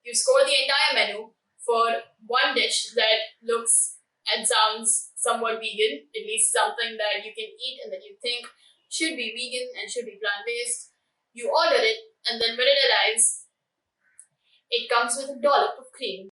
You score the entire menu for one dish that looks and sounds somewhat vegan, at least something that you can eat and that you think should be vegan and should be plant-based. You order it, and then when it arrives, it comes with a dollop of cream.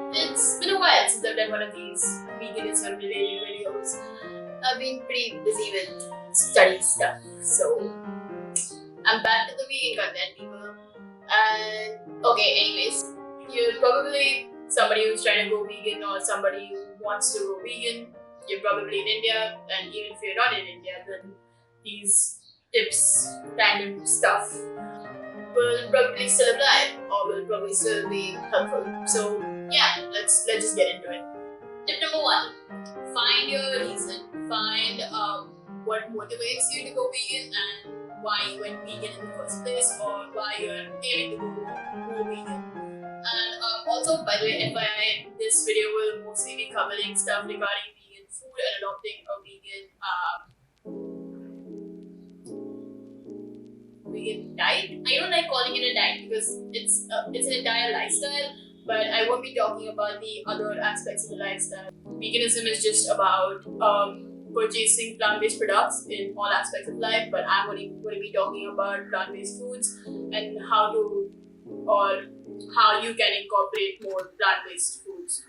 It's been a while since I've done one of these veganism related videos. I've been pretty busy with study stuff, so I'm back to the vegan content, people. And okay, anyways, you're probably somebody who's trying to go vegan or somebody who wants to go vegan. You're probably in India, and even if you're not in India, then these tips, random stuff will probably still apply or will probably still be helpful. So yeah, let's just get into it. Tip number 1: find your reason. Find what motivates you to go vegan and why you went vegan in the first place, or why you're aiming to go vegan. And also, by the way, FYI, this video will mostly be covering stuff regarding vegan food and adopting a vegan diet. I don't like calling it a diet because it's an entire lifestyle, but I won't be talking about the other aspects of the lifestyle. Veganism is just about purchasing plant-based products in all aspects of life, but I'm only going to be talking about plant-based foods and how you can incorporate more plant-based foods.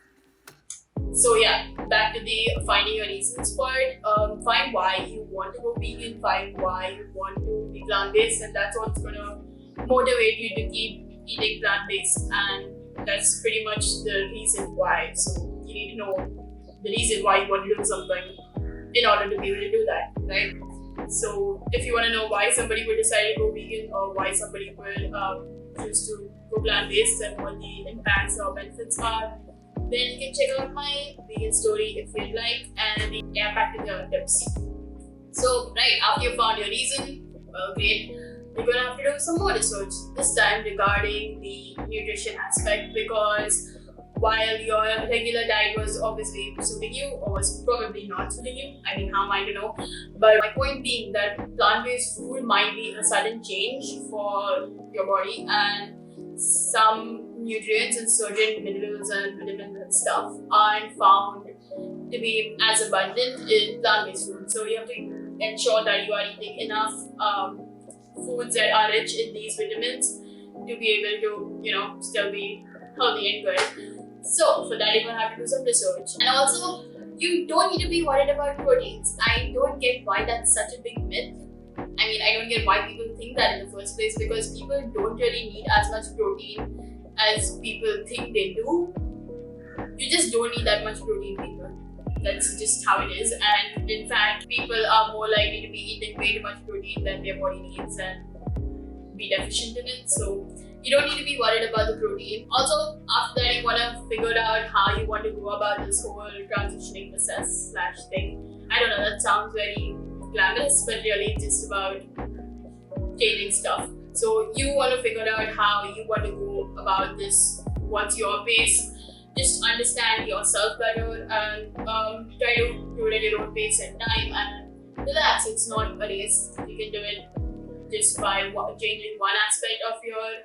So yeah, back to the finding your reasons part. Find why you want to go vegan, find why you want to be plant-based, and that's what's gonna motivate you to keep eating plant-based, and that's pretty much the reason why. So you need to know the reason why you want to do something in order to be able to do that, right? So if you want to know why somebody would decide to go vegan or why somebody would choose to go plant-based and what the impacts or benefits are, then you can check out my vegan story if you'd like, and yeah, back to the tips. So right, after you found your reason, well, great, you're gonna have to do some more research, this time regarding the nutrition aspect, because while your regular diet was obviously suiting you, or was probably not suiting you, I mean, how am I to know? But my point being that plant-based food might be a sudden change for your body, and some nutrients and certain minerals and vitamins and stuff aren't found to be as abundant in plant-based food. So you have to ensure that you are eating enough foods that are rich in these vitamins to be able to, still be healthy and good. So for that, you're gonna have to do some research. And also, you don't need to be worried about proteins. I don't get why that's such a big myth. I mean, I don't get why people think that in the first place, because people don't really need as much protein as people think they do. You just don't need that much protein, people. That's just how it is. And in fact, people are more likely to be eating way too much protein than their body needs and be deficient in it. So you don't need to be worried about the protein. Also, after that, you want to figure out how you want to go about this whole transitioning process / thing. I don't know, that sounds very glamorous, but really it's just about changing stuff. So you want to figure out how you want to go about this, what's your pace. Just understand yourself better and try to do it at your own pace and time, and relax. It's not a race. You can do it just by changing one aspect of your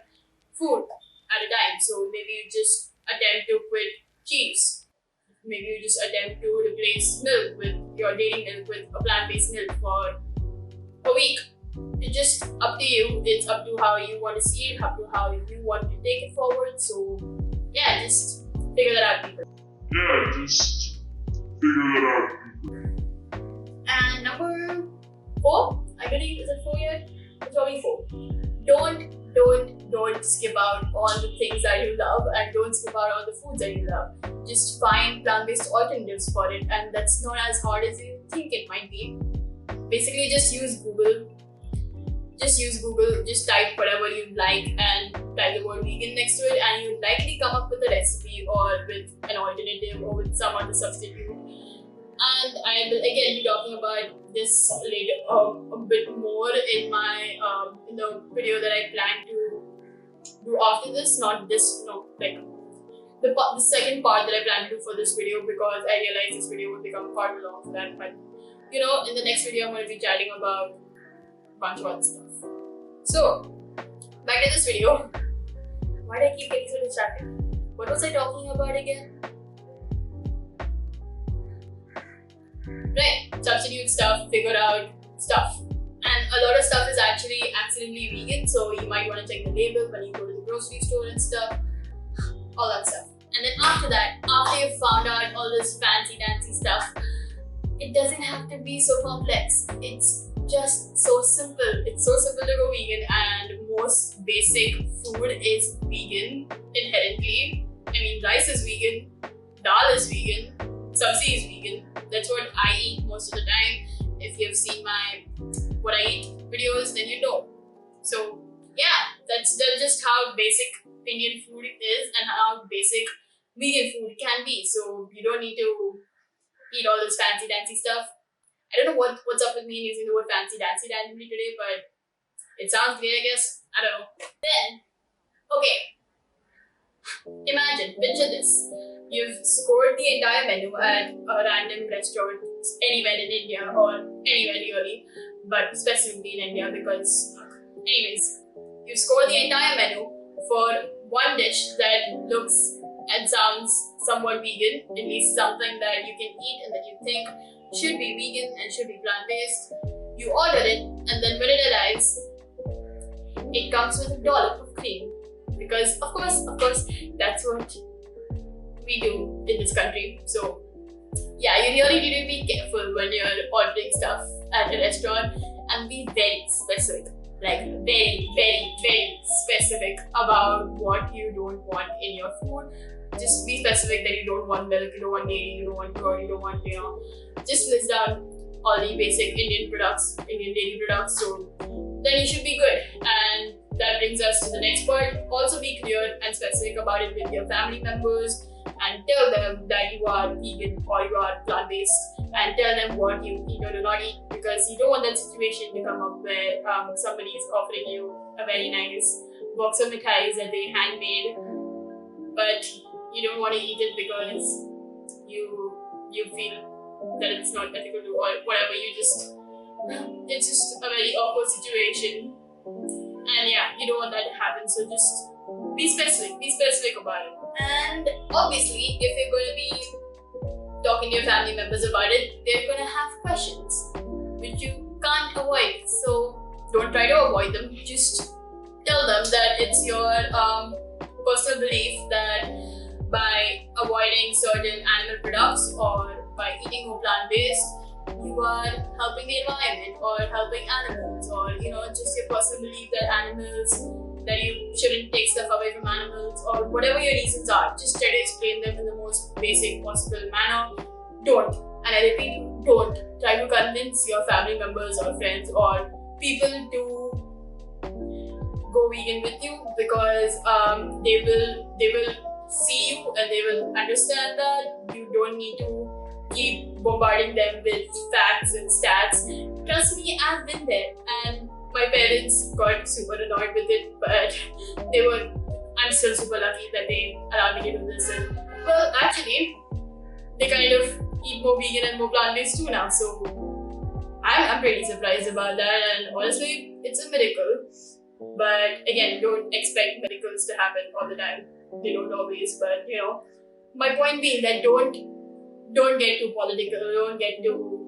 food at a time. So maybe you just attempt to quit cheese. Maybe you just attempt to replace milk with your dairy milk with a plant-based milk for a week. It's just up to you. It's up to how you want to see it, up to how you want to take it forward. So yeah, just figure that out, people. And number 4, I believe, is it 4 yet? It's probably 4. Don't skip out all the things that you love, and don't skip out all the foods that you love. Just find plant-based alternatives for it, and that's not as hard as you think it might be. Basically, just use Google. Just type whatever you like and type the word vegan next to it, and you'll likely come up with a recipe or with an alternative or with some other substitute. And I will again be talking about this later a bit more in my in the video that I plan to do after this, not this, the second part that I plan to do for this video, because I realized this video would become far too long for that. But in the next video I'm going to be chatting about a bunch of other stuff. So, back to this video. Why do I keep getting so distracted? What was I talking about again? Right, substitute stuff, figure out stuff. And a lot of stuff is actually accidentally vegan, so you might want to check the label when you go to the grocery store and stuff. All that stuff. And then after that, after you've found out all this fancy dancy stuff, it doesn't have to be so complex. It's just so simple. It's so simple to go vegan, and most basic food is vegan inherently. I mean, rice is vegan, dal is vegan, sabzi is vegan. That's what I eat most of the time. If you've seen my what I eat videos, then you know. So yeah, that's just how basic Indian food is and how basic vegan food can be. So you don't need to eat all this fancy dancy stuff. I don't know what's up with me using the word fancy dancy randomly today, but it sounds great, I guess. I don't know. Then, okay. Imagine, picture this. You've scored the entire menu at a random restaurant anywhere in India or anywhere really, but specifically in India because, anyways, you've scored the entire menu for one dish that looks and sounds somewhat vegan, at least something that you can eat and that you think should be vegan and should be plant-based. You order it, and then when it arrives, it comes with a dollop of cream. Because of course, that's what we do in this country. So yeah, you really need to be careful when you're ordering stuff at a restaurant and be very specific. Like very, very, very specific about what you don't want in your food. Just be specific that you don't want milk, you don't want dairy, you don't want curd, you don't want, just list down all the basic Indian products, Indian dairy products, so then you should be good. And that brings us to the next part. Also be clear and specific about it with your family members and tell them that you are vegan or you are plant-based and tell them what you eat or do not eat, because you don't want that situation to come up where somebody is offering you a very nice box of mithais that they handmade, but you don't want to eat it because you feel that it's not ethical to or whatever. It's just a very awkward situation, and yeah, you don't want that to happen. So just be specific about it. And obviously, if you're going to be talking to your family members about it, they're going to have questions which you can't avoid. So don't try to avoid them. Just tell them that it's your personal belief that by avoiding certain animal products or by eating more plant-based, you are helping the environment or helping animals, or just your personal belief that you shouldn't take stuff away from animals, or whatever your reasons are. Just try to explain them in the most basic possible manner. Don't, and I repeat, don't try to convince your family members or friends or people to go vegan with you, because they will see you and they will understand that you don't need to keep bombarding them with facts and stats. Trust me, I've been there, and my parents got super annoyed with it, but I'm still super lucky that they allowed me to do this. And well, actually, they kind of eat more vegan and more plant-based too now, so I'm pretty surprised about that, and honestly, it's a miracle. But again, don't expect miracles to happen all the time. They don't always, but my point being that don't get too political, don't get too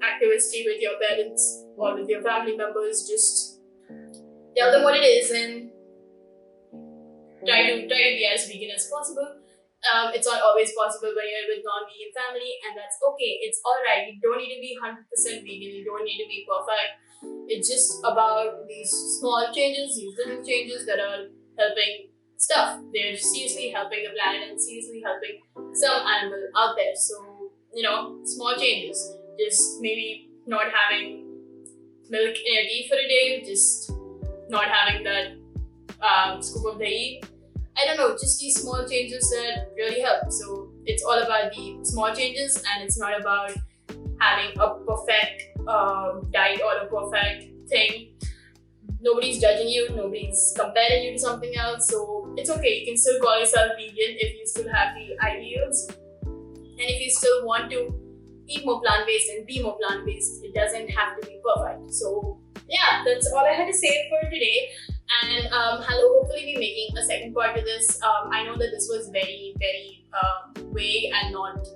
activisty with your parents or with your family members. Just tell them what it is and try to be as vegan as possible. It's not always possible when you're with non-vegan family, and that's okay. It's alright. You don't need to be 100% vegan. You don't need to be perfect. It's just about these small changes, these little changes that are helping stuff. They're seriously helping the planet and seriously helping some animal out there. So, small changes. Just maybe not having milk in your tea for a day, just not having that scoop of dahi. I don't know, just these small changes that really help. So it's all about the small changes, and it's not about having a perfect diet or a perfect thing. Nobody's judging you, nobody's comparing you to something else, so it's okay. You can still call yourself vegan if you still have the ideals, and if you still want to eat more plant-based and be more plant-based. It doesn't have to be perfect. So yeah, that's all I had to say for today. And hello, hopefully be making a second part to this. I know that this was very, very vague and not,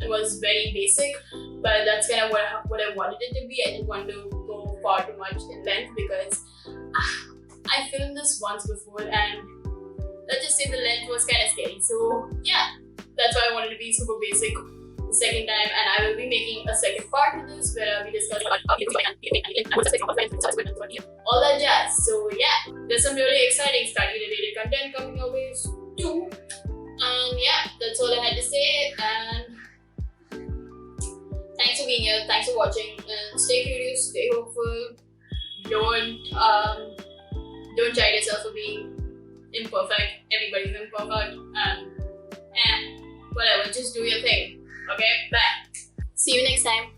it was very basic, but that's kind of what I wanted it to be. I didn't want to go far too much in length because I filmed this once before and let's just say the length was kind of scary. So yeah, that's why I wanted to be super basic the second time, and I will be making a second part to this where we discuss all that jazz. So yeah, there's some really exciting study related content coming your way too. And yeah, that's all I had to say. And thanks for being here. Thanks for watching. And stay curious. Stay hopeful. Don't chide yourself for being imperfect. Everybody's imperfect. And whatever. Just do your thing. Okay. Bye. See you next time.